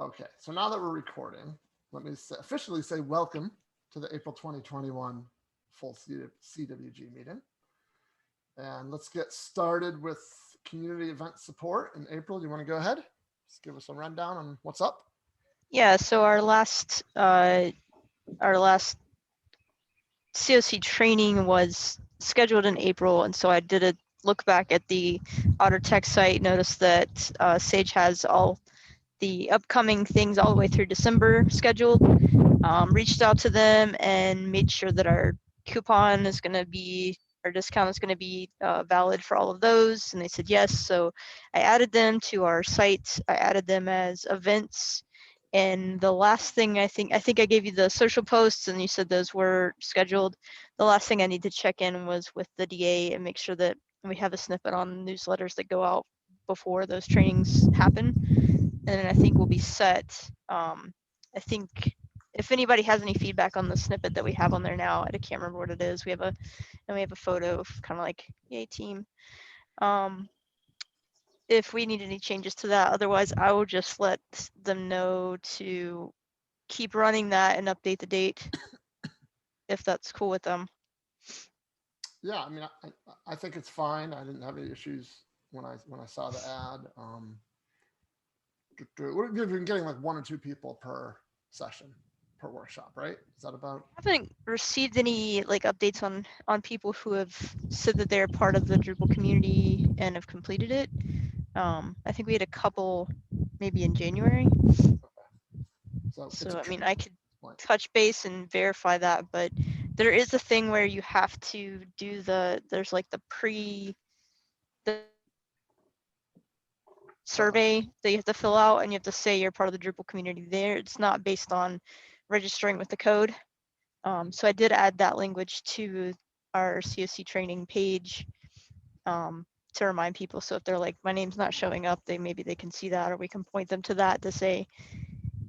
Okay, so now that we're recording, let me officially say welcome to the April 2021 full CWG meeting. And let's get started with community event support. And April, do you want to go ahead? Just give us a rundown on what's up. Yeah, so our last COC training was scheduled in April, and so I did a look back at the Otter Tech site, noticed that Sage has all the upcoming things all the way through December scheduled. Reached out to them and made sure that our discount is going to be valid for all of those, and they said yes. So I added them to our site. I added them as events. And the last thing, I think I gave you the social posts and you said those were scheduled. The last thing I need to check in was with the DA and make sure that we have a snippet on newsletters that go out before those trainings happen. And then I think we'll be set. I think if anybody has any feedback on the snippet that we have on there now, I can't remember what it is. We have a photo of kind of like yay team. If we need any changes to that, otherwise I will just let them know to keep running that and update the date if that's cool with them. Yeah, I mean, I think it's fine. I didn't have any issues when I saw the ad. We've been getting like 1 or 2 people per session, per workshop, right? Is that about? I haven't received any like updates on people who have said that they're part of the Drupal community and have completed it. I think we had a couple maybe in January. So I mean, I could touch base and verify that, but there is a thing where you have to do there's like the survey that you have to fill out, and you have to say you're part of the Drupal community there. It's not based on registering with the code. So I did add that language to our COC training page to remind people. So if they're like, my name's not showing up, maybe they can see that, or we can point them to that to say,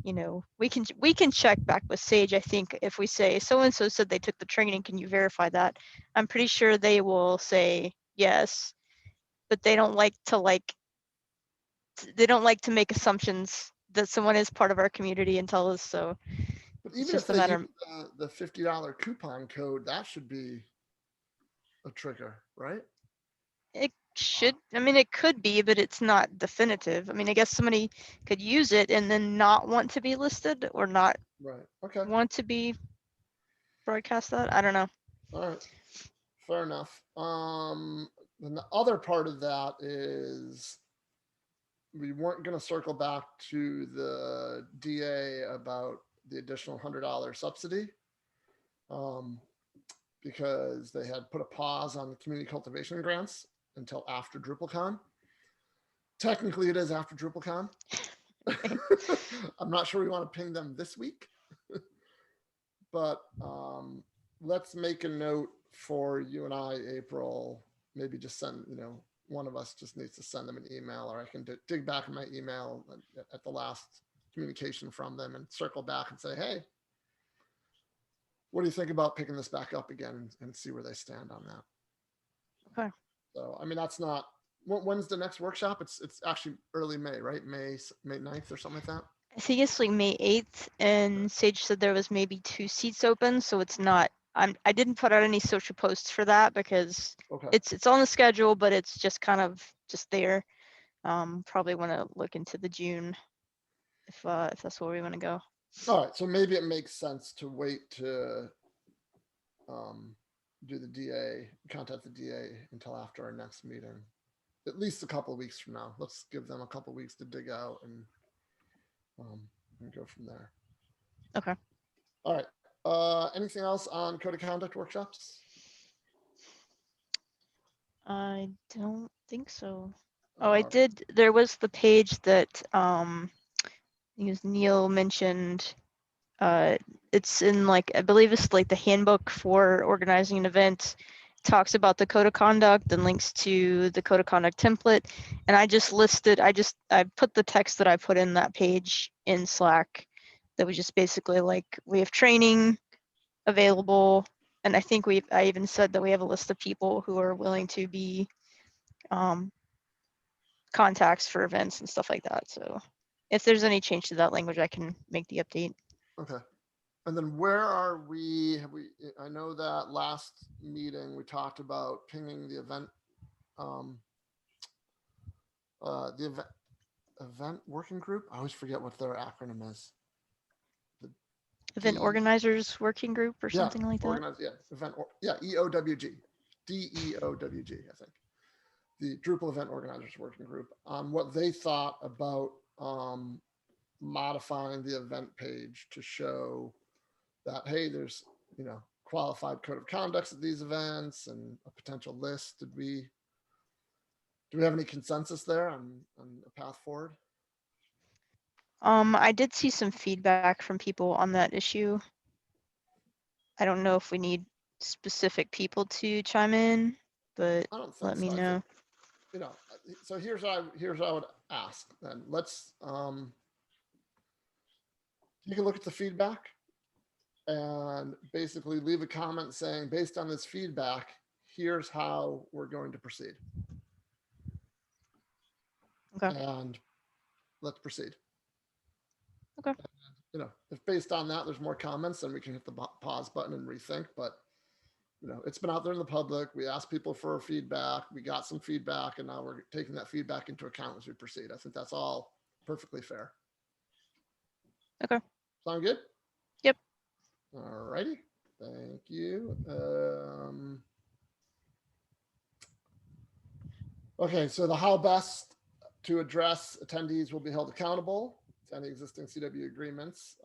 you know, we can check back with Sage. I think if we say so-and-so said they took the training, can you verify that? I'm pretty sure they will say yes, but they don't like to make assumptions that someone is part of our community and tell us so. But even if they use the $50 coupon code, that should be a trigger, right? It should. I mean, it could be, but it's not definitive. I mean, I guess somebody could use it and then not want to be listed or not want to be broadcast that. I don't know. All right. Fair enough. Then the other part of that is we weren't going to circle back to the DA about the additional $100 subsidy because they had put a pause on the community cultivation grants until after DrupalCon. Technically, it is after DrupalCon. I'm not sure we want to ping them this week, but let's make a note for you and I, April. Maybe just send, one of us just needs to send them an email, or I can dig back in my email at the last communication from them and circle back and say, hey, what do you think about picking this back up again and see where they stand on that? Okay. So, I mean, that's not, when's the next workshop? It's actually early May, right? May 9th or something like that? I think it's like May 8th, and Sage said there was maybe 2 seats open, so it's not, I didn't put out any social posts for that because it's on the schedule, but it's just kind of just there. Probably want to look into the June if that's where we want to go. All right, so maybe it makes sense to wait to do the DA, contact the DA until after our next meeting, at least a couple of weeks from now. Let's give them a couple of weeks to dig out and go from there. Okay. All right. Anything else on code of conduct workshops? I don't think so. Oh, I did. There was the page that Neil mentioned. It's in like, I believe it's like the handbook for organizing an event. It talks about the code of conduct and links to the code of conduct template. And I just listed, I put the text that I put in that page in Slack. That was just basically like, we have training available. And I think I even said that we have a list of people who are willing to be contacts for events and stuff like that. So if there's any change to that language, I can make the update. Okay. And then where are we? I know that last meeting we talked about pinging the event, the event working group. I always forget what their acronym is. Event organizers working group or something like that. EOWG, DEOWG, I think. The Drupal event organizers working group on what they thought about modifying the event page to show that, hey, there's, qualified code of conducts at these events and a potential list. Do we have any consensus there on a path forward? I did see some feedback from people on that issue. I don't know if we need specific people to chime in, but I don't think let me so. know. So here's what I would ask then. Let's you can look at the feedback and basically leave a comment saying, based on this feedback, here's how we're going to proceed. Okay. And let's proceed. Okay. And, if based on that there's more comments, then we can hit the pause button and rethink. But it's been out there in the public. We asked people for feedback. We got some feedback, and now we're taking that feedback into account as we proceed. I think that's all perfectly fair. Okay. Sound good? Yep. All righty. Thank you. Okay, so the how best to address attendees will be held accountable to any existing CW agreements.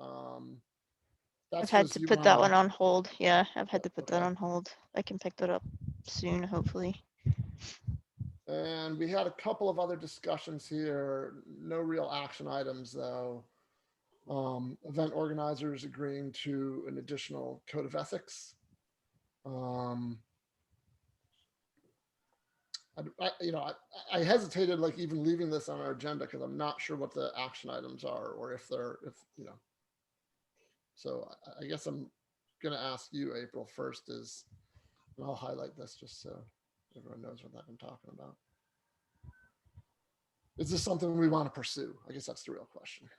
I've had to put that one on hold. Yeah, I've had to put that Okay. on hold. I can pick that up soon, hopefully. And we had a couple of other discussions here. No real action items, though. Event organizers agreeing to an additional code of ethics. I hesitated like even leaving this on our agenda because I'm not sure what the action items are, or if so I guess I'm gonna ask you, April, first is, and I'll highlight this just so everyone knows what I'm talking about. Is this something we want to pursue? I guess that's the real question.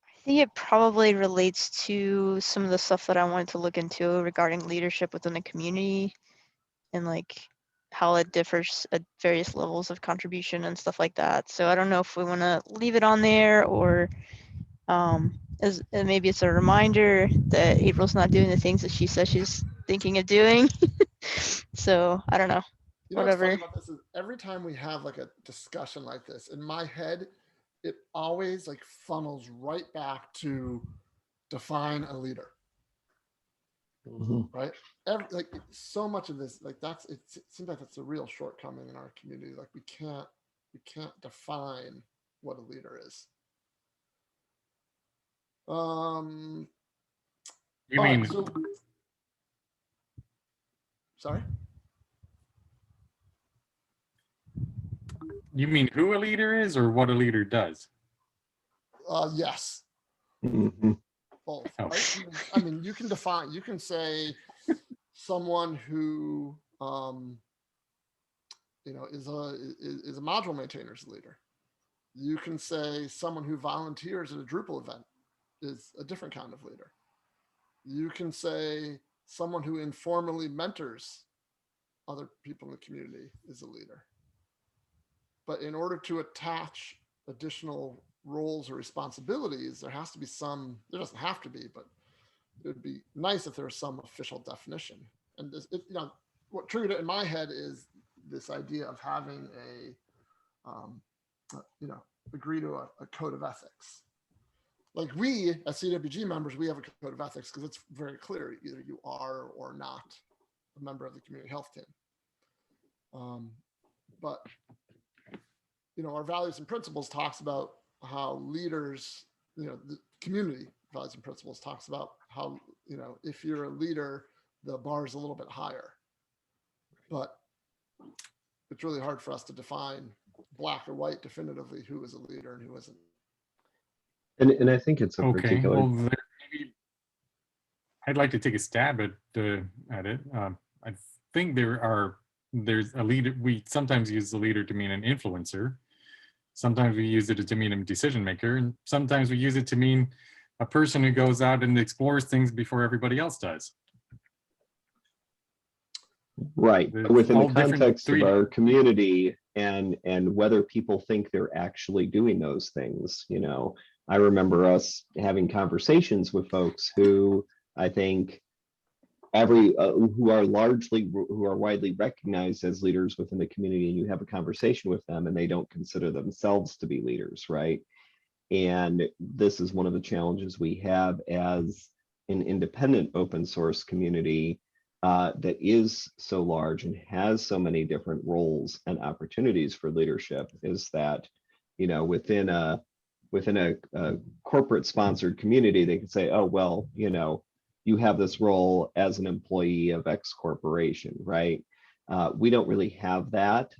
I think it probably relates to some of the stuff that I wanted to look into regarding leadership within the community and like how it differs at various levels of contribution and stuff like that. So I don't know if we want to leave it on there, or maybe it's a reminder that April's not doing the things that she says she's thinking of doing. So I don't know. Whatever. What's funny about this is every time we have like a discussion like this, in my head, it always like funnels right back to define a leader. Mm-hmm. Right? Like so much of this, like it seems like that's a real shortcoming in our community. Like we can't define what a leader is. You mean? Right, sorry. You mean who a leader is, or what a leader does? Yes. Mm-hmm. Both. Oh. Right? I mean, you can define. You can say someone who, is a module maintainer's leader. You can say someone who volunteers at a Drupal event is a different kind of leader. You can say someone who informally mentors other people in the community is a leader. But in order to attach additional roles or responsibilities, there has to be there doesn't have to be, but it would be nice if there was some official definition. And this, what triggered it in my head is this idea of having agree to a code of ethics. Like we, as CWG members, we have a code of ethics because it's very clear, either you are or not a member of the community health team. But our values and principles talks about how leaders, the community values and principles talks about how, if you're a leader, the bar is a little bit higher. But it's really hard for us to define black or white definitively who is a leader and who isn't. And I think it's a particular. Well, maybe I'd like to take a stab at it. I think there's a leader. We sometimes use the leader to mean an influencer. Sometimes we use it to mean a decision maker, and sometimes we use it to mean a person who goes out and explores things before everybody else does. Right. There's Within all the different context of three- our community and whether people think they're actually doing those things. You know, I remember us having conversations with folks who I think who are widely recognized as leaders within the community, and you have a conversation with them and they don't consider themselves to be leaders, right? And this is one of the challenges we have as an independent open source community that is so large and has so many different roles and opportunities for leadership, is that, you know, within a corporate sponsored community, they could say, oh, well, you know, you have this role as an employee of X corporation, right? We don't really have that.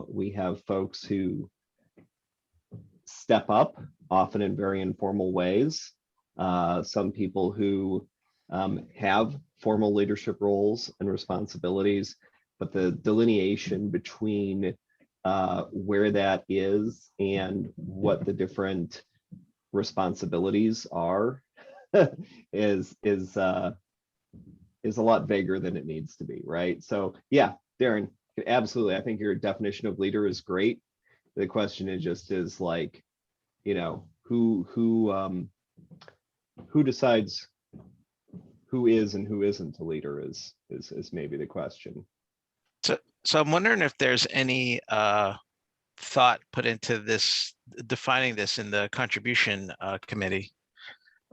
We have folks who step up, often in very informal ways. Some people who have formal leadership roles and responsibilities, but the delineation between where that is and what the different responsibilities are is a lot vaguer than it needs to be, right? So yeah, Darren, absolutely. I think your definition of leader is great. The question is like, you know, who decides who is and who isn't a leader is maybe the question. So I'm wondering if there's any thought put into this, defining this in the contribution committee,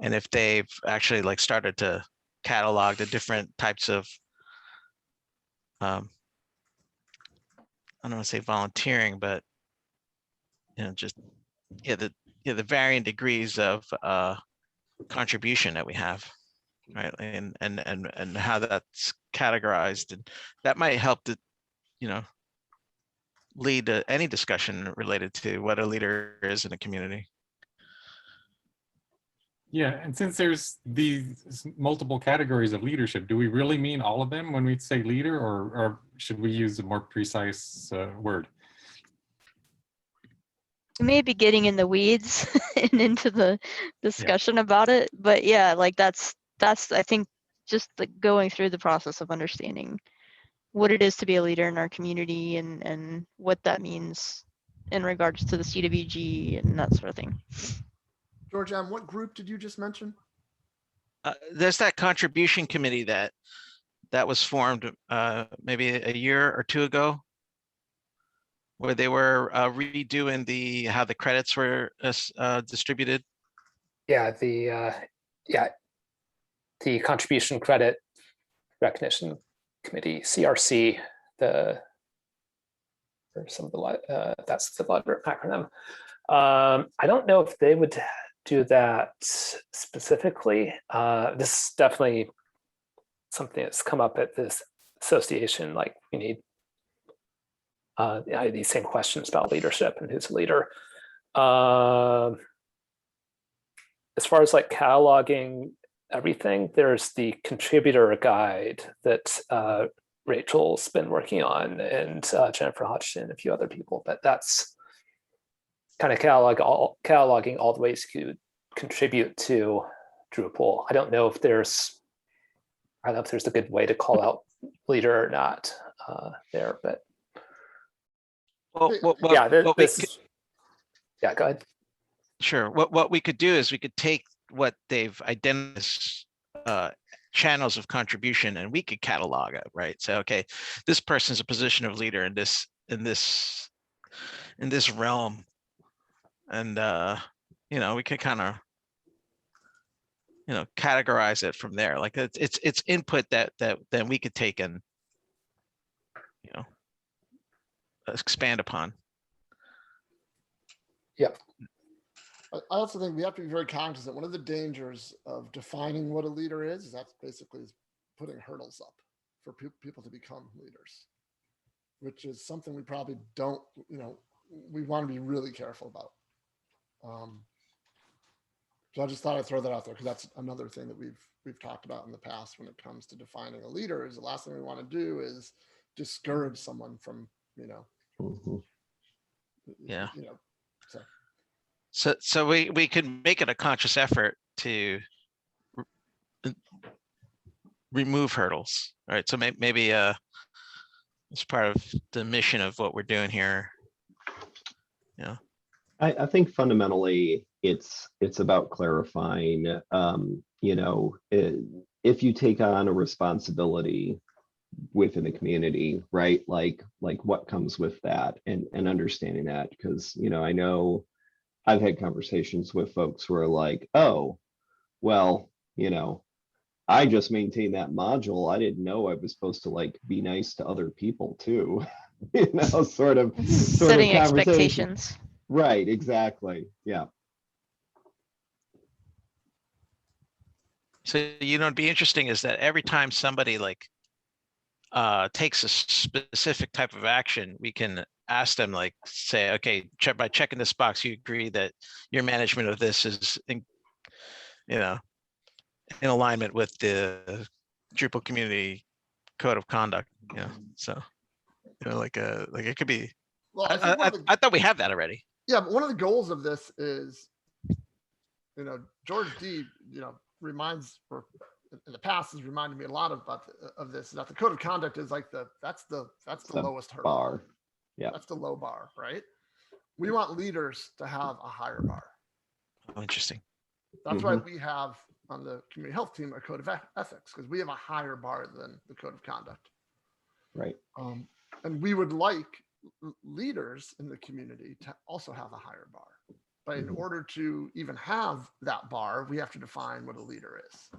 and if they've actually like started to catalog the different types of I don't want to say volunteering, but you know, just the varying degrees of contribution that we have, right? And how that's categorized, and that might help to, you know, lead to any discussion related to what a leader is in a community. Yeah, and since there's these multiple categories of leadership, do we really mean all of them when we say leader, or should we use a more precise word? We may be getting in the weeds and into the discussion about it, but yeah, like that's I think just like going through the process of understanding what it is to be a leader in our community and what that means in regards to the CWG and that sort of thing. George M., what group did you just mention? There's that contribution committee that was formed maybe a year or two ago, where they were redoing how the credits were distributed. Yeah, the Contribution Credit Recognition Committee, CRC, that's the acronym. I don't know if they would do that specifically. This is definitely something that's come up at this association. Like, we need these same questions about leadership and who's a leader. As far as like cataloging everything, there's the contributor guide that Rachel's been working on, and Jennifer Hodgson and a few other people, but that's kind of cataloging all the ways you could contribute to Drupal. I don't know if there's a good way to call out leader or not there, but Well, yeah, go ahead. Sure. What we could do is we could take what they've identified as channels of contribution, and we could catalog it, right? So, okay, this person's a position of leader in this realm, and you know, we could kind of, you know, categorize it from there. Like it's input that then we could take and, you know, expand upon. Yeah. I also think we have to be very cognizant. One of the dangers of defining what a leader is that's basically putting hurdles up for people to become leaders, which is something we probably don't, you know, we want to be really careful about. So I just thought I'd throw that out there, because that's another thing that we've talked about in the past when it comes to defining a leader. Is the last thing we want to do is discourage someone from, you know, Yeah, you know, So we could make it a conscious effort to remove hurdles, right? So maybe it's part of the mission of what we're doing here. Yeah. I think fundamentally it's about clarifying, you know, if you take on a responsibility within the community, right? Like what comes with that, and understanding that, because, you know, I know I've had conversations with folks who are like, oh, well, you know, I just maintain that module. I didn't know I was supposed to like be nice to other people too. You know, sort of Setting conversation. expectations. Right, exactly. Yeah. So, you know, it'd be interesting is that every time somebody like takes a specific type of action, we can ask them, like, say, okay, by checking this box, you agree that your management of this is, you know, in alignment with the Drupal Community Code of Conduct. You know, so, you know, like it could be. Well, I think I thought we have that already. yeah, but one of the goals of this is, you know, George D, you know, reminds, or in the past has reminded me a lot of this, that the code of conduct is like that's the lowest hurdle. Bar. Yeah. That's the low bar, right? We want leaders to have a higher bar. Oh, interesting. That's why we have on the community health team a code of ethics, because we have a higher bar than the code of conduct. Right. And we would like leaders in the community to also have a higher bar. But in order to even have that bar, we have to define what a leader is.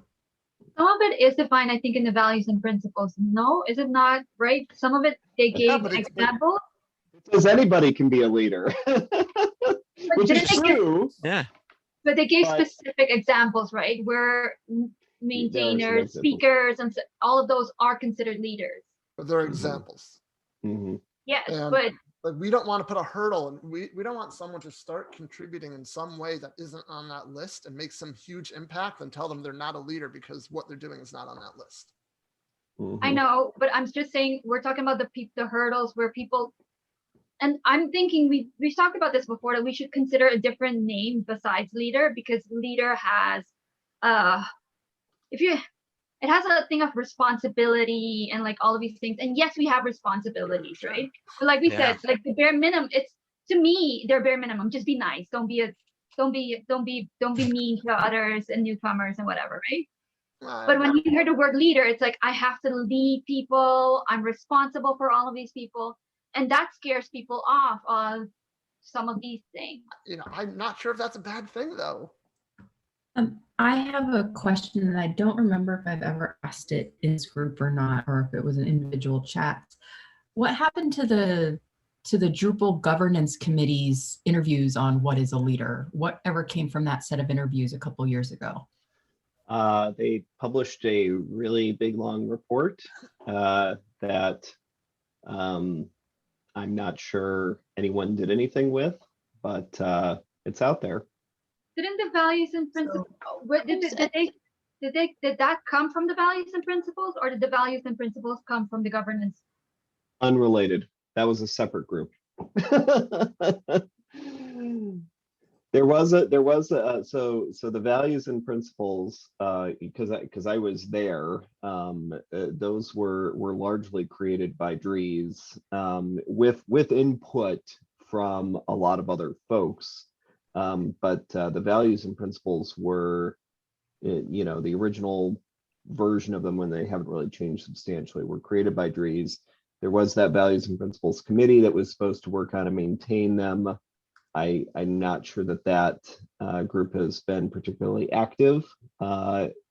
Some of it is defined, I think, in the values and principles. No, is it not, right? Some of it, they gave examples. It says anybody can be a leader, which is true. Yeah. But they gave specific examples, right? Where maintainers, speakers, and all of those are considered leaders. But they're examples. Yes, and, but like, we don't want to put a hurdle, and we don't want someone to start contributing in some way that isn't on that list and make some huge impact and tell them they're not a leader because what they're doing is not on that list. I know, but I'm just saying, we're talking about the hurdles where people, and I'm thinking we've talked about this before, that we should consider a different name besides leader, because leader has it has a thing of responsibility and like all of these things. And yes, we have responsibilities, right? But like we said, like the bare minimum, it's, to me, their bare minimum, just be nice. Don't be mean to others and newcomers and whatever, right? But when you hear the word leader, it's like, I have to lead people. I'm responsible for all of these people. And that scares people off of some of these things. You know, I'm not sure if that's a bad thing though. I have a question, and I don't remember if I've ever asked it in this group or not, or if it was an individual chat. What happened to the Drupal governance committee's interviews on what is a leader? Whatever came from that set of interviews a couple years ago? They published a really big, long report that I'm not sure anyone did anything with, but it's out there. Didn't the values and principles, did that come from the values and principles, or did the values and principles come from the governance? Unrelated. That was a separate group. There was so the values and principles, because I was there, those were largely created by Dries, with input from a lot of other folks. But the values and principles were, you know, the original version of them, when they haven't really changed substantially, were created by Dries. There was that values and principles committee that was supposed to work on and maintain them. I'm not sure that group has been particularly active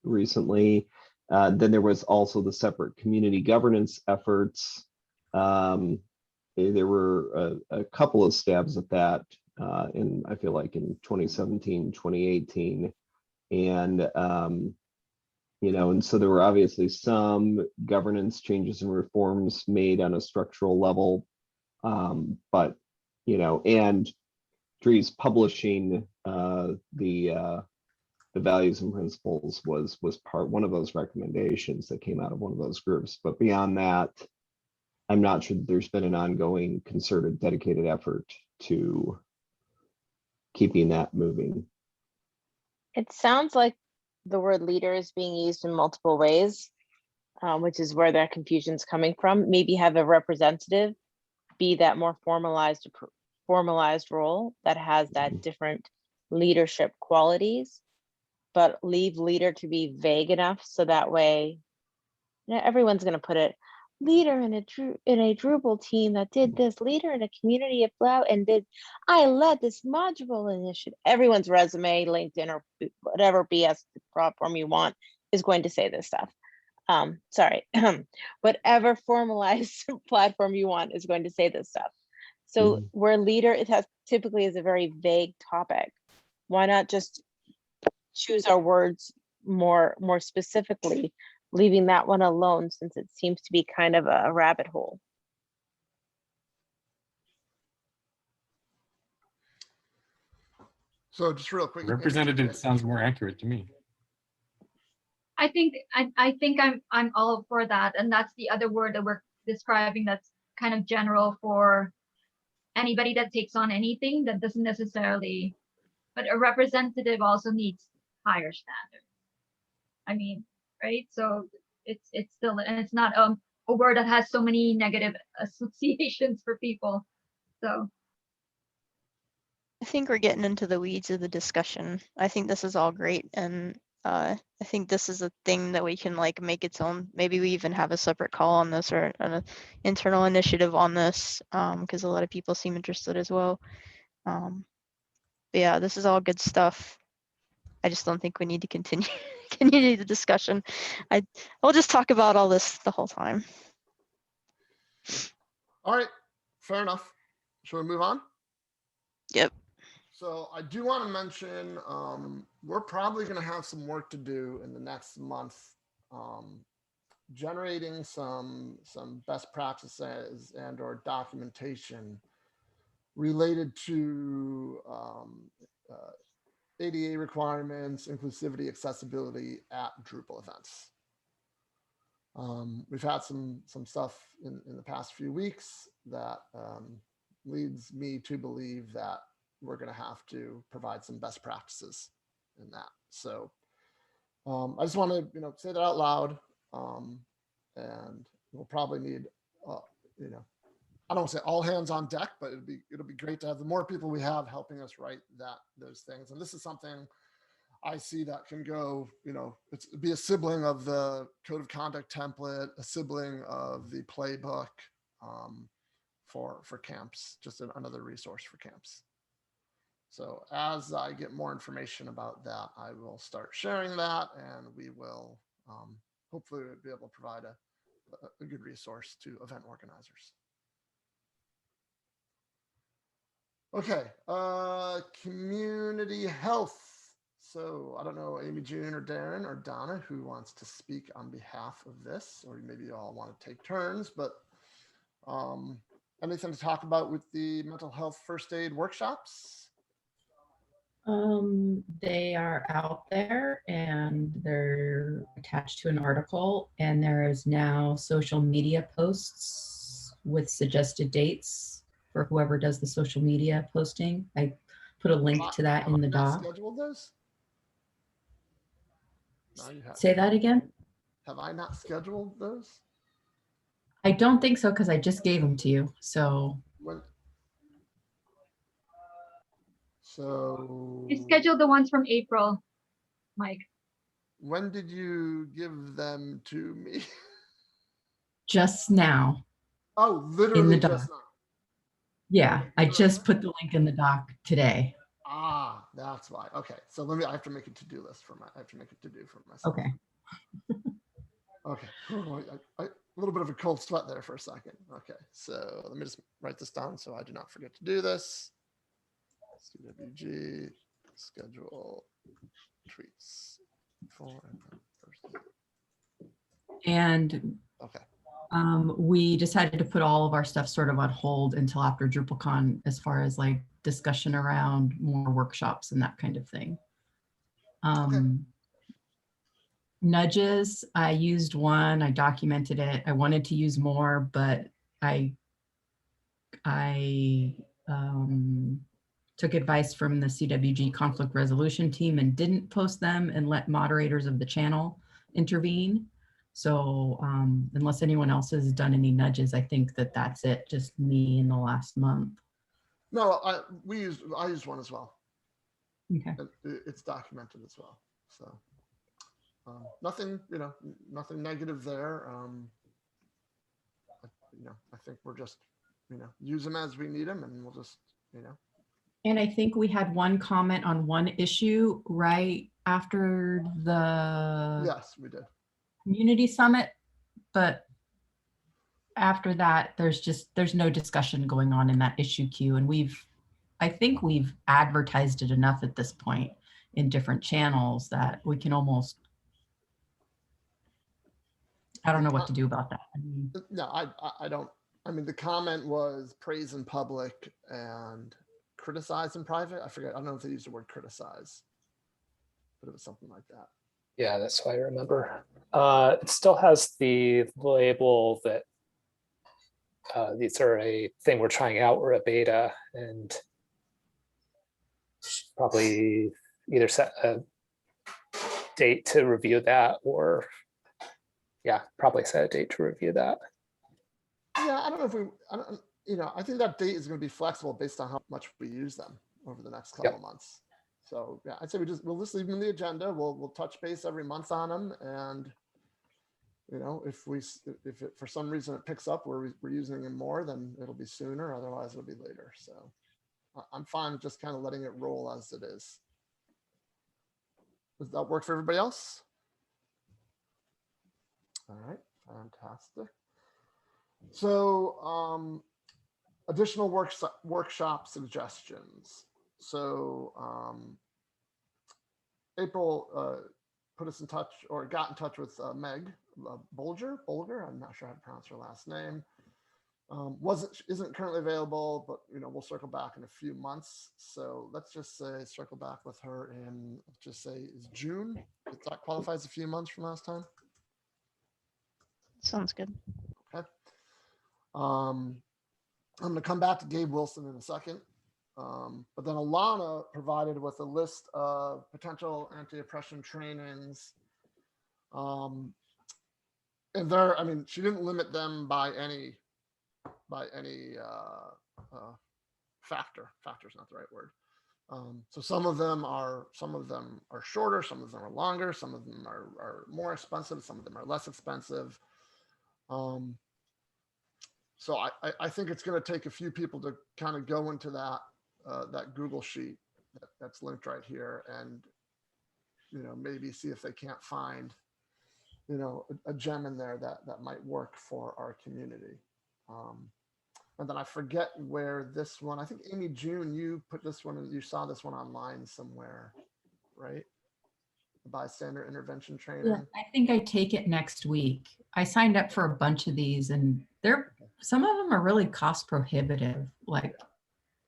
recently. Then there was also the separate community governance efforts. There were a couple of stabs at that I feel like in 2017, 2018. And, you know, and so there were obviously some governance changes and reforms made on a structural level. But, you know, and Dries publishing the values and principles was one of those recommendations that came out of one of those groups. But beyond that, I'm not sure that there's been an ongoing concerted, dedicated effort to keeping that moving. It sounds like the word leader is being used in multiple ways, which is where that confusion's coming from. Maybe have a representative be that more formalized role that has that different leadership qualities, but leave leader to be vague enough so that way, you know, everyone's going to put it leader in a Drupal team that did this, leader in a community of blah, and did I led this module initiative. Everyone's resume, LinkedIn, or whatever BS platform you want is going to say this stuff. Sorry, whatever formalized platform you want is going to say this stuff. So where leader, it has typically is a very vague topic. Why not just choose our words more specifically, leaving that one alone since it seems to be kind of a rabbit hole. So just real quick. Representative sounds more accurate to me. I think I'm all for that, and that's the other word that we're describing that's kind of general for anybody that takes on anything that doesn't necessarily, but a representative also needs higher standards. I mean, right? So it's still, and it's not a word that has so many negative associations for people. So I think we're getting into the weeds of the discussion. I think this is all great, and I think this is a thing that we can like make its own. Maybe we even have a separate call on this or an internal initiative on this, because a lot of people seem interested as well. But yeah, this is all good stuff. I just don't think we need to continue the discussion. I'll just talk about all this the whole time. All right, fair enough. Shall we move on? Yep. So I do want to mention, we're probably going to have some work to do in the next month, generating some best practices and or documentation related to ADA requirements, inclusivity, accessibility at Drupal events. We've had some stuff in the past few weeks that leads me to believe that we're going to have to provide some best practices in that. So I just want to, say that out loud. And we'll probably need, I don't want to say all hands on deck, but it'll be great to have the more people we have helping us write those things. And this is something I see that can go, be a sibling of the code of conduct template, a sibling of the playbook for camps, just another resource for camps. So as I get more information about that, I will start sharing that, and we will hopefully be able to provide a good resource to event organizers. Okay, community health. So I don't know, Amy, June, or Darren, or Donna, who wants to speak on behalf of this, or maybe you all want to take turns, but anything to talk about with the mental health first aid workshops? They are out there and they're attached to an article, and there is now social media posts with suggested dates for whoever does the social media posting. I put a link to that in the doc. Scheduled those? No, you Say that again? Have I not scheduled those? I don't think so, because I just gave them to you. So you scheduled the ones from April, Mike. When did you give them to me? Just now. Oh, literally just now. Yeah, I just put the link in the doc today. Ah, that's why. Okay, so I have to make a to-do list for I have to make a to-do for myself. Okay. Okay. A little bit of a cold sweat there for a second. Okay, so let me just write this down so I do not forget to do this. CWG schedule tweets for Thursday. And okay. We decided to put all of our stuff sort of on hold until after DrupalCon, as far as like discussion around more workshops and that kind of thing. Okay. Nudges, I used one, I documented it. I wanted to use more, but I took advice from the CWG conflict resolution team and didn't post them and let moderators of the channel intervene. So unless anyone else has done any nudges, I think that that's it, just me in the last month. No, I used one as well. Okay. It's documented as well. So nothing, nothing negative there. I think we're just, use them as we need them, and we'll just, And I think we had one comment on one issue right after the Yes, we did. community summit, but after that, there's no discussion going on in that issue queue. And I think we've advertised it enough at this point in different channels that we can almost, I don't know what to do about that. No, I don't. I mean, the comment was praise in public and criticize in private. I forget. I don't know if they used the word criticize, but it was something like that. Yeah, that's what I remember. It still has the label that these are a thing we're trying out, or a beta, and probably either set a date to review that, or probably set a date to review that. Yeah, I don't know if I think that date is going to be flexible based on how much we use them over the next couple of months. So yeah, I'd say we'll just leave them in the agenda. We'll touch base every month on them, and if it for some reason it picks up where we're using them more, then it'll be sooner. Otherwise, it'll be later. So I'm fine with just kind of letting it roll as it is. Does that work for everybody else? All right, fantastic. So additional workshop suggestions. So April put us in touch, or got in touch with Meg Bolger. I'm not sure how to pronounce her last name. Isn't currently available, but we'll circle back in a few months. So let's just say circle back with her in, let's just say, is June. If that qualifies a few months from last time. Sounds good. Okay. I'm going to come back to Gabe Wilson in a second. But then Alana provided with a list of potential anti-oppression trainings. And she didn't limit them by any factor. Factor's not the right word. So some of them are shorter, some of them are longer, some of them are more expensive, some of them are less expensive. So I think it's going to take a few people to kind of go into that Google sheet that's linked right here, and maybe see if they can't find a gem in there that might work for our community. And then I forget where this one, I think Amy June, you put this one, you saw this one online somewhere, right? The bystander intervention training. Yeah, I think I take it next week. I signed up for a bunch of these, and some of them are really cost prohibitive, like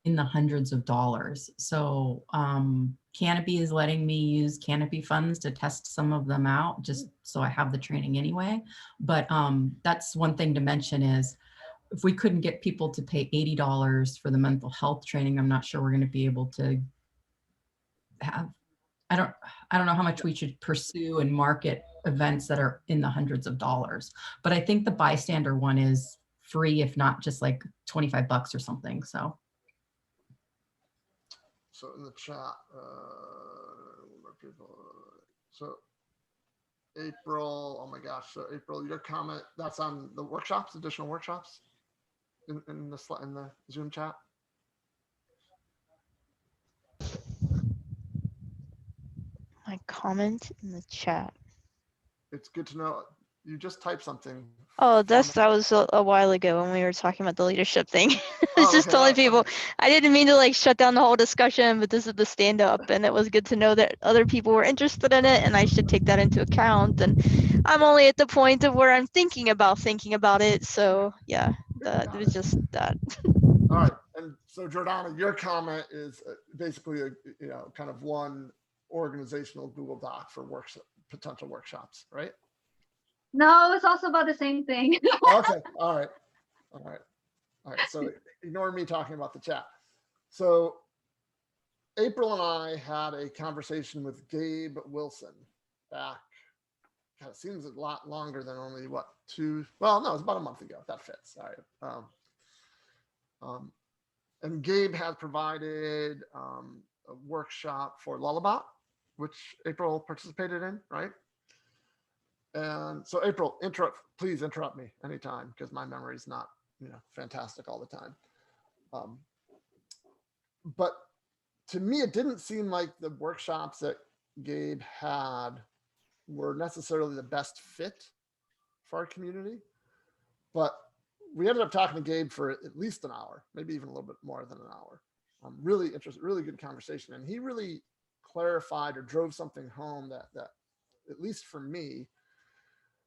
in the hundreds of dollars. So Canopy is letting me use Canopy funds to test some of them out, just so I have the training anyway. But that's one thing to mention is, if we couldn't get people to pay $80 for the mental health training, I'm not sure we're going to be able to have, I don't know how much we should pursue and market events that are in the hundreds of dollars. But I think the bystander one is free, if not just like $25 or something. So in the chat, so April, oh my gosh, so April, your comment, that's on the workshops, additional workshops in the Zoom chat. My comment in the chat. It's good to know. You just typed something. Oh, that was a while ago when we were talking about the leadership thing. It's Oh, just okay, telling okay. people, I didn't mean to like shut down the whole discussion, but this is the stand up, and it was good to know that other people were interested in it, and I should take that into account. And I'm only at the point of where I'm thinking about it. So yeah, that was just that. All right, and so Jordana, your comment is basically kind of one organizational Google Doc for potential workshops, right? No, it's also about the same thing. Okay, all right. So ignore me talking about the chat. So April and I had a conversation with Gabe Wilson back, kind of seems a lot longer than only what, well, no, it's about a month ago, if that fits. All right. And Gabe has provided a workshop for Lullabot, which April participated in, right? And so April, please interrupt me anytime, because my memory is not, fantastic all the time. But to me, it didn't seem like the workshops that Gabe had were necessarily the best fit for our community. But we ended up talking to Gabe for at least an hour, maybe even a little bit more than an hour. Really interesting, really good conversation. And he really clarified or drove something home that at least for me,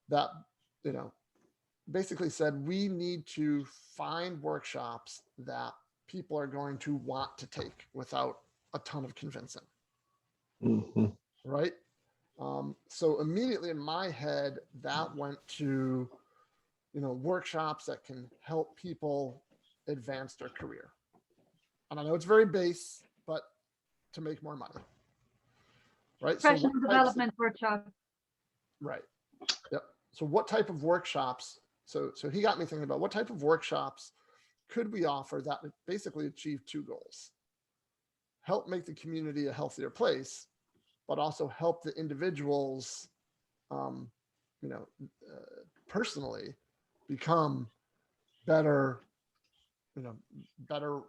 that, basically said we need to find workshops that people are going to want to take without a ton of convincing. Mhm. Right? So immediately in my head, that went to, workshops that can help people advance their career. And I know it's very base, but to make more money. Right? Professional So development workshop. Right. Yep. So what type of workshops? So he got me thinking about what type of workshops could we offer that would basically achieve two goals: help make the community a healthier place, but also help the individuals, personally become better, better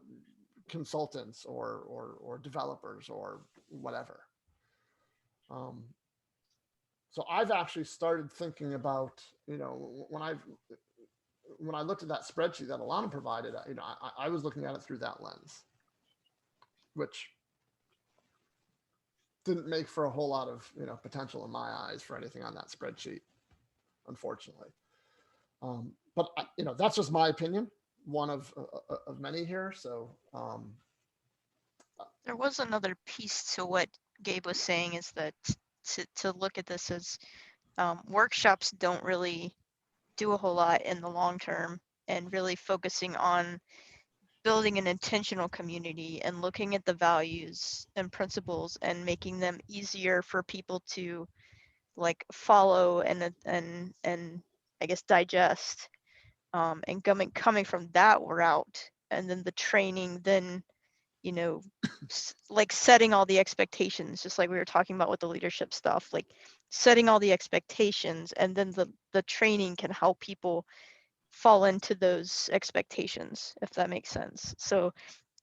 consultants or developers or whatever. So I've actually started thinking about, when I looked at that spreadsheet that Alana provided, I was looking at it through that lens, which didn't make for a whole lot of, potential in my eyes for anything on that spreadsheet, unfortunately. But that's just my opinion, one of many here. So There was another piece to what Gabe was saying, is that to look at this as workshops don't really do a whole lot in the long term, and really focusing on building an intentional community and looking at the values and principles and making them easier for people to like follow and I guess digest, and coming from that route, and then the training, then like setting all the expectations, just like we were talking about with the leadership stuff, like setting all the expectations, and then the training can help people fall into those expectations, if that makes sense. So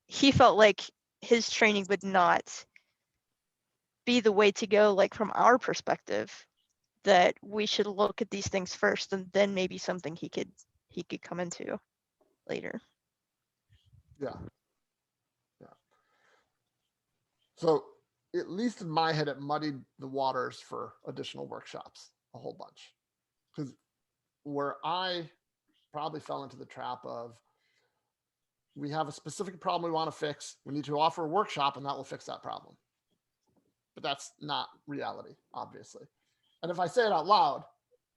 he felt like his training would not be the way to go, like from our perspective, that we should look at these things first, and then maybe something he could come into later. yeah. So at least in my head, it muddied the waters for additional workshops a whole bunch. Because where I probably fell into the trap of, we have a specific problem we want to fix, we need to offer a workshop and that will fix that problem. But that's not reality, obviously. And if I say it out loud,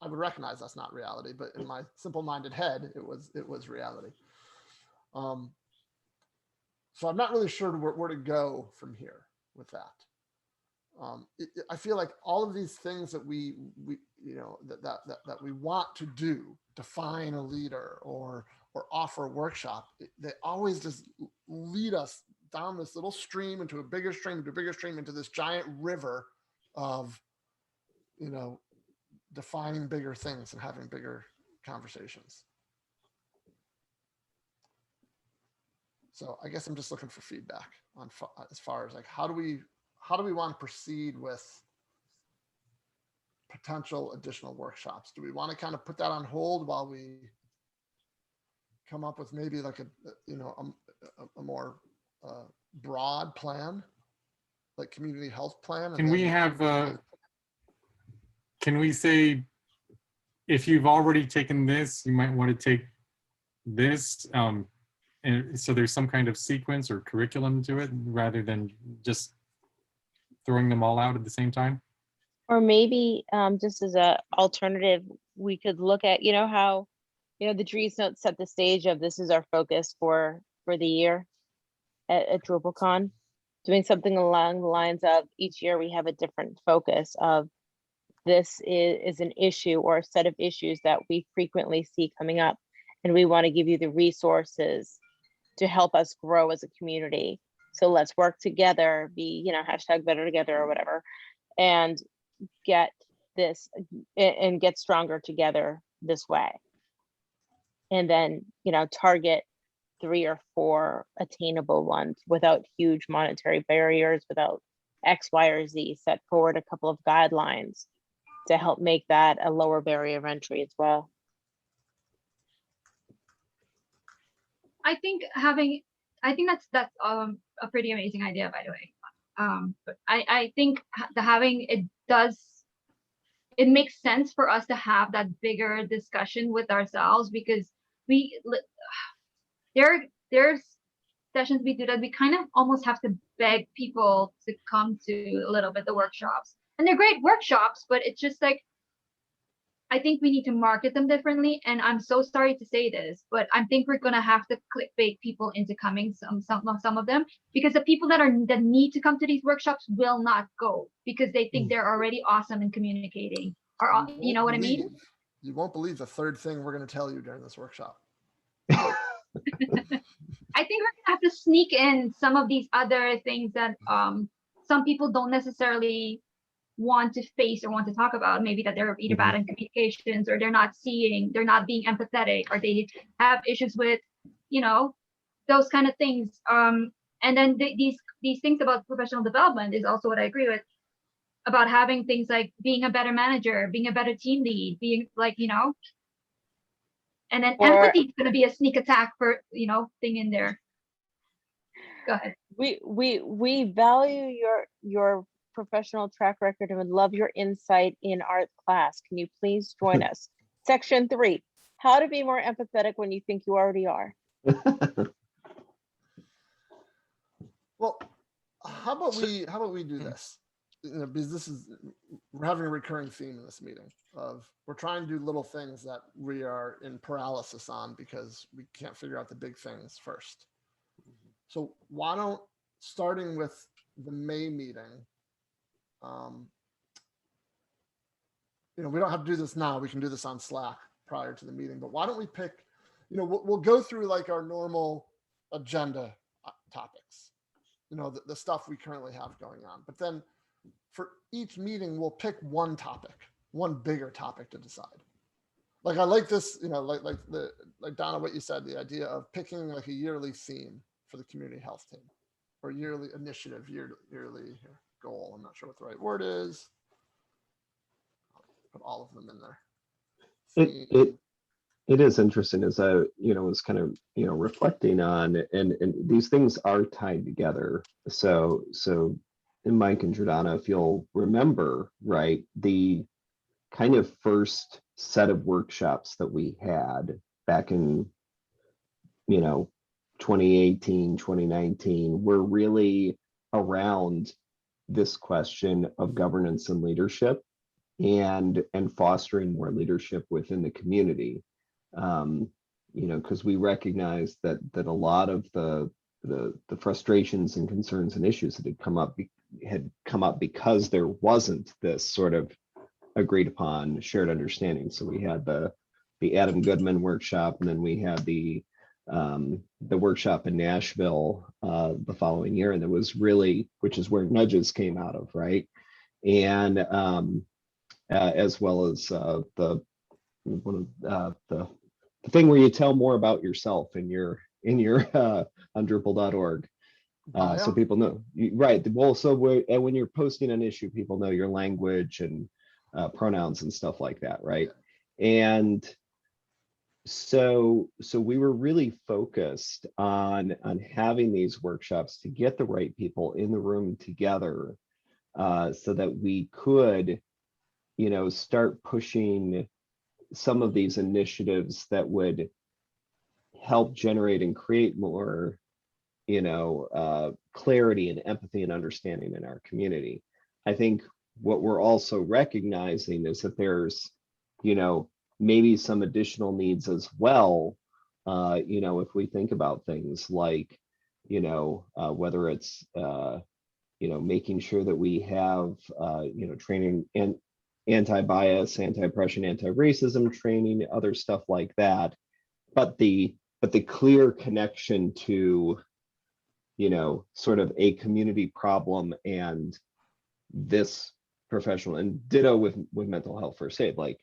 I would recognize that's not reality, but in my simple-minded head, it was reality. So I'm not really sure where to go from here with that. I feel like all of these things that we that we want to do, define a leader or offer a workshop, they always just lead us down this little stream into a bigger stream, into this giant river of, defining bigger things and having bigger conversations. So I guess I'm just looking for feedback on as far as like, how do we want to proceed with potential additional workshops? Do we want to kind of put that on hold while we come up with maybe like a more broad plan, like community health plan? Can we can we say, if you've already taken this, you might want to take this, and so there's some kind of sequence or curriculum to it, rather than just throwing them all out at the same time? Or maybe just as a alternative, we could look at, how, the Dries notes set the stage of this is our focus for the year at DrupalCon. doing something along the lines of each year we have a different focus of this is an issue or a set of issues that we frequently see coming up. And we want to give you the resources to help us grow as a community. So let's work together, be, you know, hashtag better together or whatever, and get this and get stronger together this way. And then, you know, target 3 or 4 attainable ones without huge monetary barriers, without X, Y, or Z, set forward a couple of guidelines to help make that a lower barrier of entry as well. I think that's a pretty amazing idea, by the way. But I think it makes sense for us to have that bigger discussion with ourselves, because there's sessions we do that we kind of almost have to beg people to come to a little bit the workshops, and they're great workshops, but it's just like, I think we need to market them differently. And I'm so sorry to say this, but I think we're gonna have to clickbait people into coming, some of them, because the people that need to come to these workshops will not go because they think they're already awesome in communicating. Or you know what I mean? You won't believe the third thing we're going to tell you during this workshop. I think we're gonna have to sneak in some of these other things that some people don't necessarily want to face or want to talk about. Maybe that they're either bad in communications, or they're not being empathetic, or they have issues with, you know, those kind of things. And then these things about professional development is also what I agree with, about having things like being a better manager, being a better team lead, being like, you know, and then empathy is going to be a sneak attack for, you know, thing in there. Go ahead. We value your professional track record and would love your insight in art class. Can you please join us? Section 3, how to be more empathetic when you think you already are. Well, how about we do this? You know, because we're having a recurring theme in this meeting of we're trying to do little things that we are in paralysis on because we can't figure out the big things first. So why don't, starting with the May meeting, you know, we don't have to do this now. We can do this on Slack prior to the meeting, but why don't we pick, you know, we'll go through like our normal agenda topics, you know, the stuff we currently have going on. But then for each meeting, we'll pick one topic, one bigger topic to decide. Like I like this, you know, like Donna, what you said, the idea of picking like a yearly theme for the community health team, or yearly initiative, yearly goal. I'm not sure what the right word is. I'll put all of them in there. It is interesting as I, you know, was kind of, you know, reflecting on, and these things are tied together. So in Mike and Jordana, if you'll remember, right, the kind of first set of workshops that we had back in, you know, 2018, 2019 were really around this question of governance and leadership, and fostering more leadership within the community. You know, because we recognized that a lot of the frustrations and concerns and issues that had come up because there wasn't this sort of agreed upon shared understanding. So we had the Adam Goodman workshop, and then we had the workshop in Nashville the following year, and it was really, which is where Nudges came out of, right? And as well as the thing where you tell more about yourself in your on Drupal.org. So people know, right? Well, so when you're posting an issue, people know your language and pronouns and stuff like that, right? And so we were really focused on having these workshops to get the right people in the room together, so that we could, you know, start pushing some of these initiatives that would help generate and create more, you know, clarity and empathy and understanding in our community. I think what we're also recognizing is that there's, you know, maybe some additional needs as well. You know, if we think about things like, you know, whether it's making sure that we have, training and anti-bias, anti-oppression, anti-racism training, other stuff like that. But the clear connection to, sort of a community problem and this professional, and ditto with mental health first aid. Like,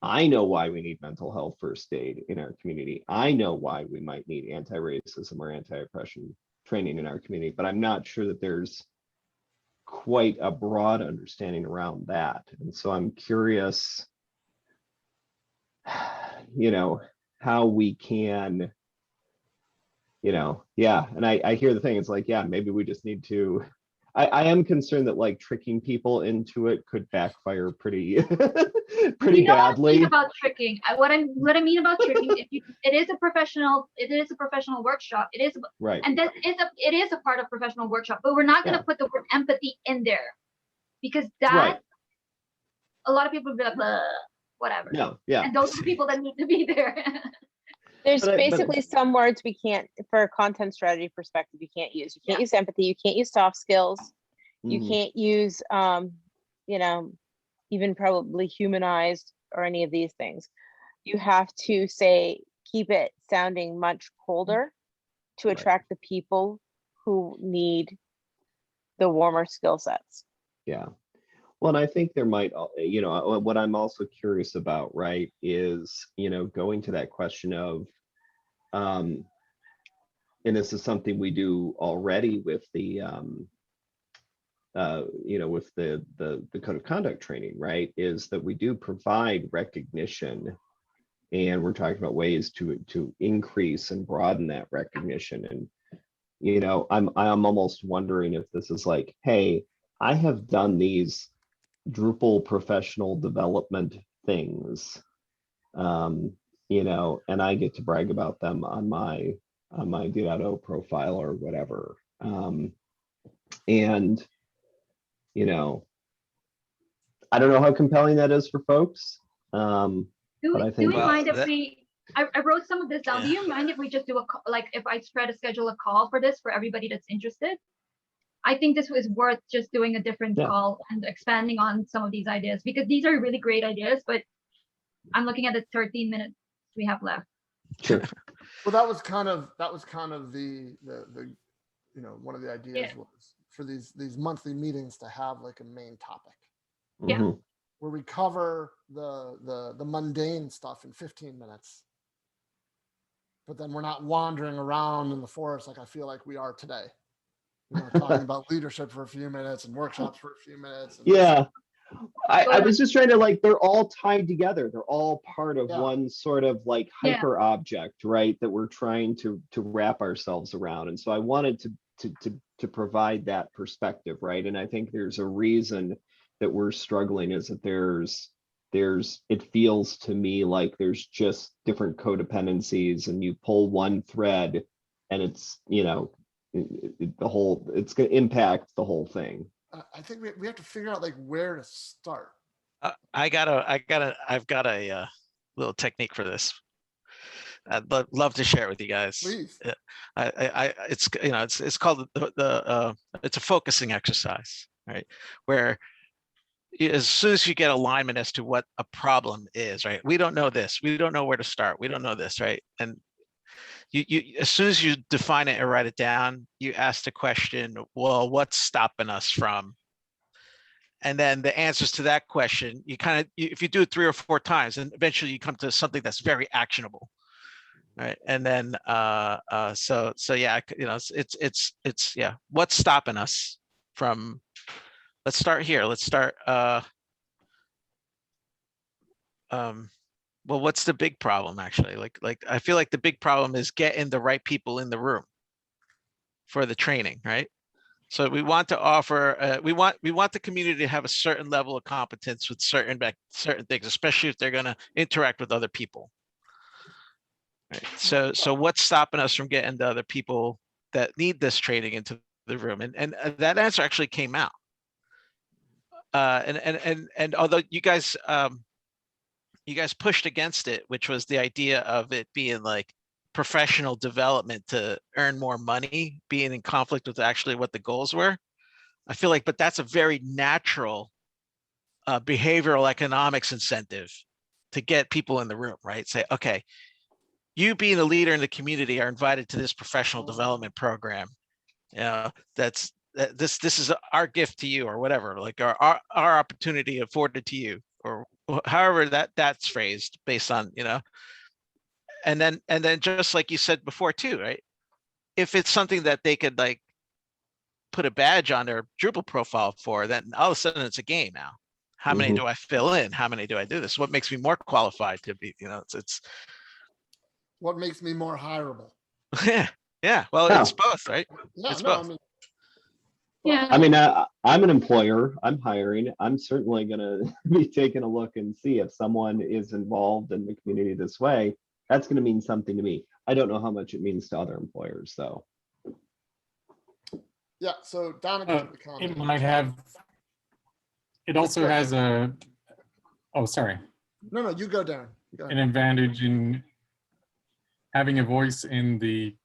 I know why we need mental health first aid in our community. I know why we might need anti-racism or anti-oppression training in our community, but I'm not sure that there's quite a broad understanding around that. And so I'm curious, how we can, yeah. And I hear the thing, it's like, yeah, maybe we just need to, I am concerned that like tricking people into it could backfire pretty pretty badly. What I mean about tricking, what I mean about tricking, it is a professional workshop. It is right, and that is it is a part of professional workshop, but we're not going to put the word empathy in there, because that a lot of people will be like, blah, whatever. No, yeah. And those are people that need to be there. There's basically some words we can't, for a content strategy perspective, you can't use. You can't use empathy. You can't use soft skills. You can't use, even probably humanized or any of these things. You have to say, keep it sounding much colder to attract the people who need the warmer skill sets. Yeah. Well, and I think there might, what I'm also curious about, right, is, going to that question of, and this is something we do already with the, with the code of conduct training, right, is that we do provide recognition, and we're talking about ways to increase and broaden that recognition. And, I'm almost wondering if this is like, hey, I have done these Drupal professional development things, and I get to brag about them on my D.O profile or whatever. And, I don't know how compelling that is for folks. But I think, do we mind if I wrote some of this down. Do you mind if we just do if I try to schedule a call for this for everybody that's interested? I think this was worth just doing a different call and expanding on some of these ideas, because these are really great ideas, but I'm looking at the 13 minutes we have left. Sure. Well, that was kind of the one of the ideas was for these monthly meetings to have like a main topic. Yeah. Where we cover the mundane stuff in 15 minutes. But then we're not wandering around in the forest like I feel like we are today. Talking about leadership for a few minutes and workshops for a few minutes. Yeah. I was just trying to, they're all tied together. They're all part of one sort of hyper object, right? That we're trying to wrap ourselves around. And so I wanted to provide that perspective, right? And I think there's a reason that we're struggling, is that it feels to me like there's just different codependencies, and you pull one thread and it's, it's going to impact the whole thing. I think we have to figure out where to start. I've got a little technique for this. I'd love to share it with you guys. Please. It's called it's a focusing exercise, right? Where as soon as you get alignment as to what a problem is, right? We don't know this. We don't know where to start. We don't know this, right? And you as soon as you define it and write it down, you ask the question, well, what's stopping us from? And then the answers to that question, if you do it 3 or 4 times, and eventually you come to something that's very actionable, right? And then so yeah, it's what's stopping us from? Let's start here. Let's start. Well, what's the big problem actually? I feel like the big problem is getting the right people in the room for the training, right? So we want to offer, we want the community to have a certain level of competence with certain things, especially if they're going to interact with other people. Right? So what's stopping us from getting the other people that need this training into the room? And that answer actually came out. And although you guys pushed against it, which was the idea of it being professional development to earn more money, being in conflict with actually what the goals were. I feel like, but that's a very natural behavioral economics incentive to get people in the room, right? Say, okay, you being a leader in the community are invited to this professional development program. You know, this is our gift to you, or whatever, like our opportunity afforded to you, or however that's phrased based on, you know. And then just like you said before too, right? If it's something that they could like put a badge on their Drupal profile for, then all of a sudden it's a game now. How many do I fill in? How many do I do this? What makes me more qualified to be, you know, it's What makes me more hireable? yeah. Well, Yeah. it's both, right? Yeah, It's no, both. I mean, Yeah. I mean, I'm an employer, I'm hiring, I'm certainly gonna be taking a look and see if someone is involved in the community this way. That's gonna mean something to me. I don't know how much it means to other employers, though. yeah. So Donna gave the comment. It might have, it also has a, oh, sorry, No, you go down. an advantage in having a voice in the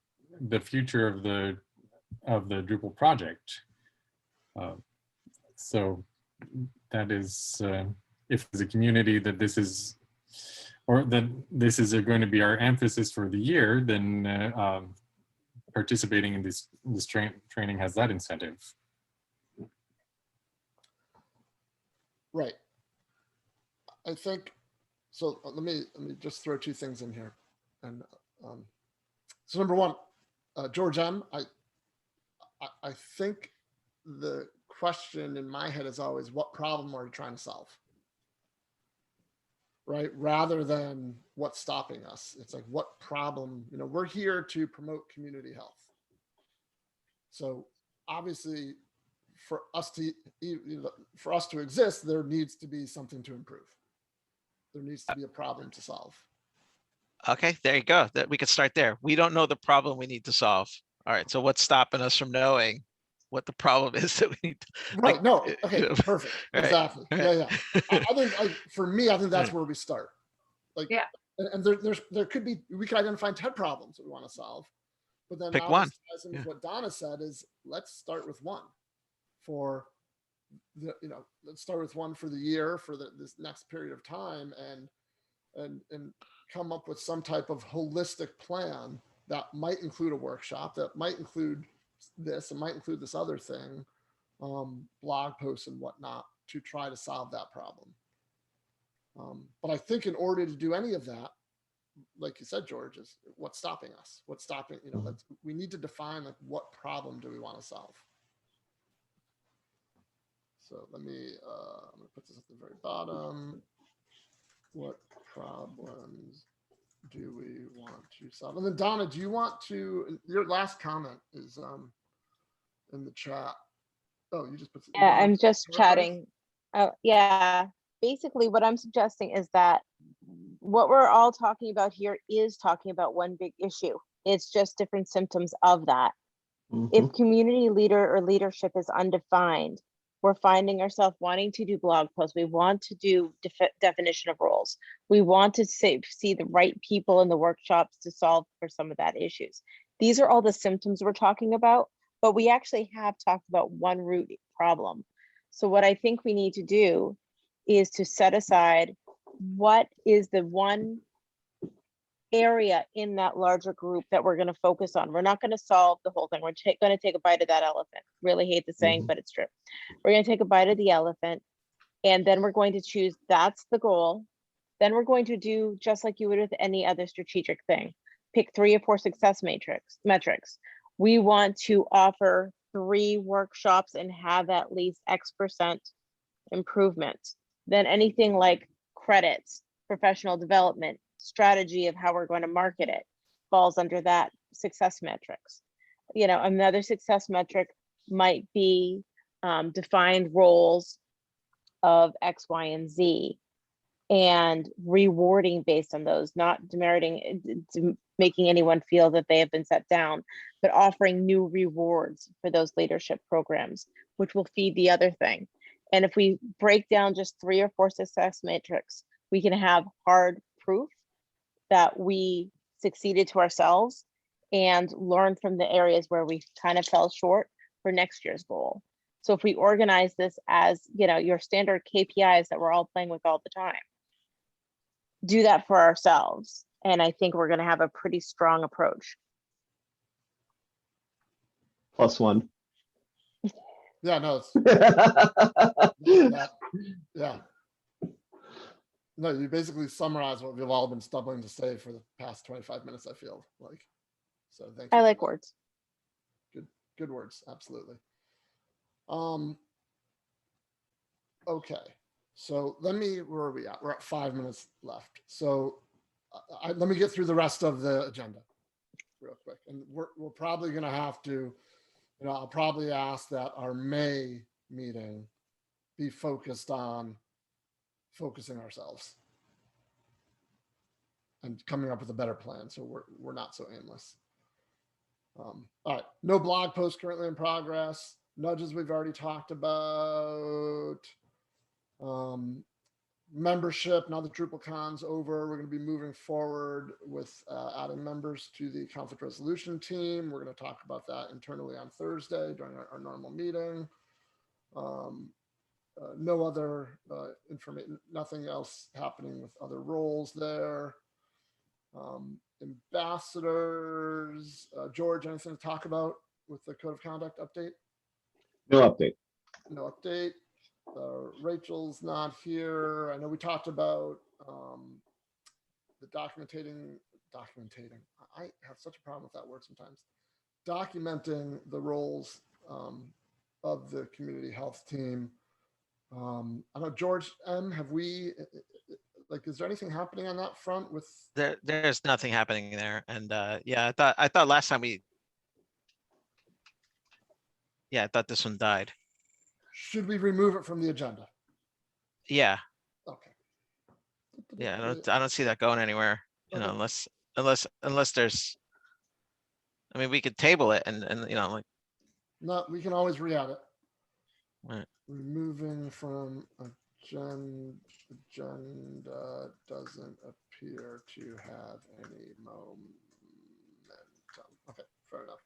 future of the Drupal project. So that is, if there's a community that this is, or that this is going to be our emphasis for the year, then participating in this training has that incentive. Right. I think so. Let me just throw two things in here. And so number one, George M. I think the question in my head is always, what problem are you trying to solve? Right? Rather than what's stopping us. It's like, what problem, you know, we're here to promote community health. So obviously for us to exist, there needs to be something to improve. There needs to be a problem to solve. Okay, there you go. That we could start there. We don't know the problem we need to solve. All right, so what's stopping us from knowing what the problem is that we need to, Right. like, No. Okay. you know, Perfect. right, Exactly. right. Yeah. I think, like, for me, I think that's Right. where we start. Like, Yeah. And there could be, we could identify 10 problems that we want to solve, but then Pick now one. this ties into Yeah. what Donna said is, let's start with one for the, you know, let's start with one for the year, for this next period of time, and come up with some type of holistic plan that might include a workshop, that might include this, and might include this other thing, blog posts and whatnot, to try to solve that problem. But I think in order to do any of that, like you said, George, is what's stopping us? What's stopping, you know, we need to define, like, what problem do we want to solve? So let me, I'm gonna put this at the very bottom. What problems do we want to solve? And then Donna, do you want to, your last comment is in the chat. Oh, you just put. Yeah, I'm just chatting. Oh, yeah. Basically, what I'm suggesting is that what we're all talking about here is talking about one big issue. It's just different symptoms of that. If community leader or leadership is undefined, we're finding ourselves wanting to do blog posts. We want to do definition of roles. We want to see the right people in the workshops to solve for some of that issues. These are all the symptoms we're talking about, but we actually have talked about one root problem. So what I think we need to do is to set aside what is the one area in that larger group that we're going to focus on. We're not going to solve the whole thing. We're going to take a bite of that elephant. Really hate the saying, but it's true. We're going to take a bite of the elephant, and then we're going to choose, that's the goal. Then we're going to do just like you would with any other strategic thing. Pick 3 or 4 success metrics. We want to offer 3 workshops and have at least X% improvement. Then anything like credits, professional development, strategy of how we're going to market it falls under that success metrics. You know, another success metric might be defined roles of X, Y, and Z, and rewarding based on those, not demeriting, making anyone feel that they have been set down, but offering new rewards for those leadership programs, which will feed the other thing. And if we break down just 3 or 4 success metrics, we can have hard proof that we succeeded to ourselves and learn from the areas where we kind of fell short for next year's goal. So if we organize this as, you know, your standard KPIs that we're all playing with all the time, do that for ourselves. And I think we're going to have a pretty strong approach. +1. Yeah, no, it's that, yeah. No, you basically summarize what we've all been stumbling to say for the past 25 minutes, I feel like. So thank you. I for like that. words. Good words, absolutely. Okay, so where are we at? We're at 5 minutes left. So let me get through the rest of the agenda real quick. And we're probably gonna have to, I'll probably ask that our May meeting be focused on focusing ourselves and coming up with a better plan, so we're not so aimless. All right, no blog post currently in progress. Nudges we've already talked about. Membership, now that DrupalCon's over, we're going to be moving forward with adding members to the conflict resolution team. We're going to talk about that internally on Thursday during our normal meeting. No other information, nothing else happening with other roles there. Ambassadors, George, anything to talk about with the code of conduct update? No update. No update. Rachel's not here. I know we talked about the documenting. I have such a problem with that word sometimes. Documenting the roles of the community health team. I know, George M., have we, is there anything happening on that front with? There's nothing happening there. And yeah, I thought last time I thought this one died. Should we remove it from the agenda? Yeah. Okay. Yeah, I don't see that going anywhere, Okay. unless there's, I mean, we could table it and like. No, we can always re-add it. Right. Removing from agenda doesn't appear to have any momentum. Okay, fair enough.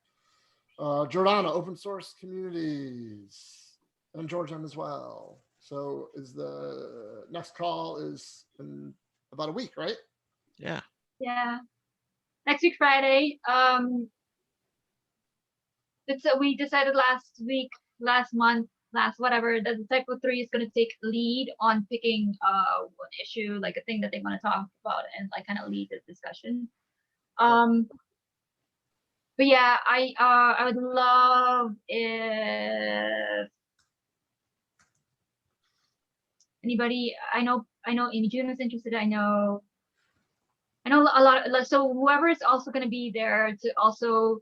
Jordana, open source communities, and George M as well. So is the next call is in about a week, right? Yeah. Yeah. Next week, Friday. We decided last month, whatever, that the Cycle 3 is going to take lead on picking one issue, like a thing that they want to talk about, and like kind of lead the discussion. But yeah, I would love if anybody, I know Amy June is interested. I know a lot. So whoever is also going to be there to also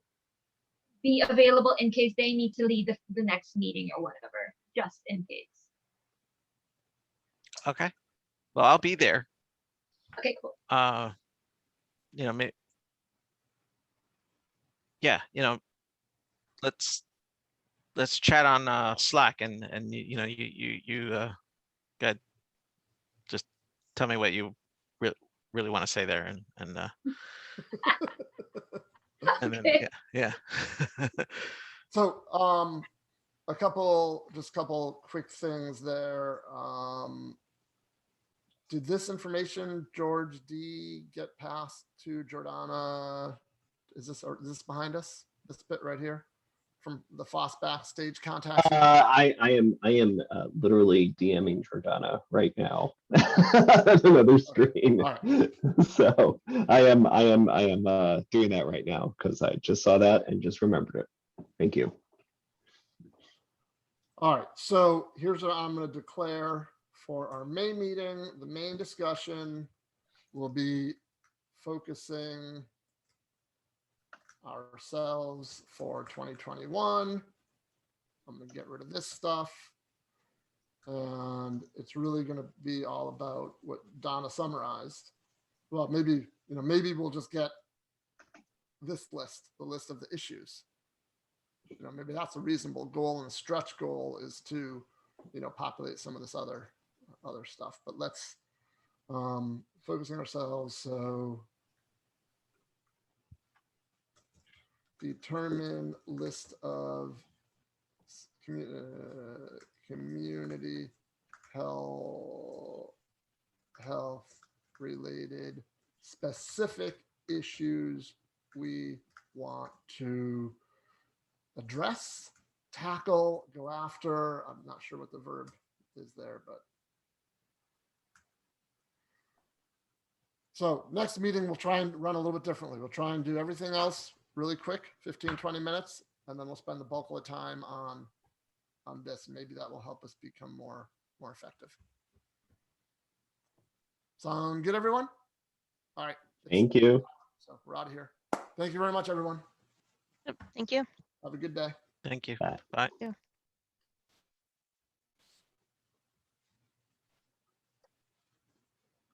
be available in case they need to lead the next meeting or whatever, just in case. Okay. Well, I'll be there. Okay, cool. Maybe, yeah, let's chat on Slack and you go, just tell me what you really want to say there and and then, Okay. yeah. So a couple quick things there. Did this information, George D, get passed to Jordana? Is this behind us? This bit right here from the FOSS backstage contact? I am literally DMing Jordana right now. Another screen. All right. So I am doing that right now because I just saw that and just remembered it. Thank you. All right, so here's what I'm going to declare for our May meeting. The main discussion will be focusing ourselves for 2021. I'm going to get rid of this stuff. And it's really going to be all about what Donna summarized. Well, maybe we'll just get this list, the list of the issues. Maybe that's a reasonable goal, and a stretch goal is to, populate some of this other stuff. But let's focusing ourselves. So determine list of community health related specific issues we want to address, tackle, go after. I'm not sure what the verb is there, but. So next meeting, we'll try and run a little bit differently. We'll try and do everything else really quick, 15, 20 minutes, and then we'll spend the bulk of the time on this. Maybe that will help us become more effective. Sound good, everyone? All right. Thank you. So we're out of here. Thank you very much, everyone. Yep, thank you. Have a good day. Thank you. Bye. Bye. Yeah.